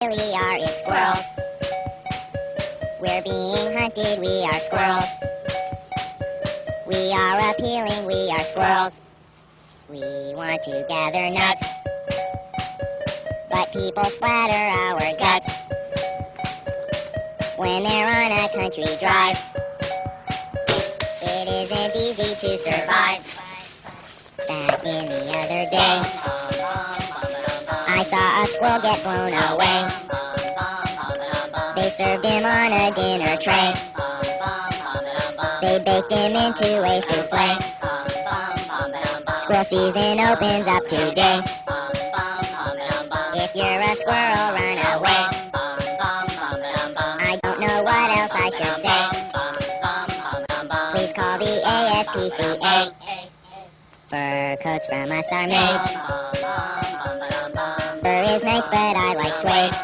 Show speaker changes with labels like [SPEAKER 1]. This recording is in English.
[SPEAKER 1] really are is squirrels. We're being hunted, we are squirrels. We are appealing, we are squirrels. We want to gather nuts, but people splatter our guts when they're on a country drive. It isn't easy to survive. Back in the other day, I saw a squirrel get blown away. They served him on a dinner tray. They baked him into a souffle. Squirrel season opens up today. If you're a squirrel, run away. I don't know what else I should say. Please call the ASPCA. Fur coats from us are made. Fur is nice, but I like suede.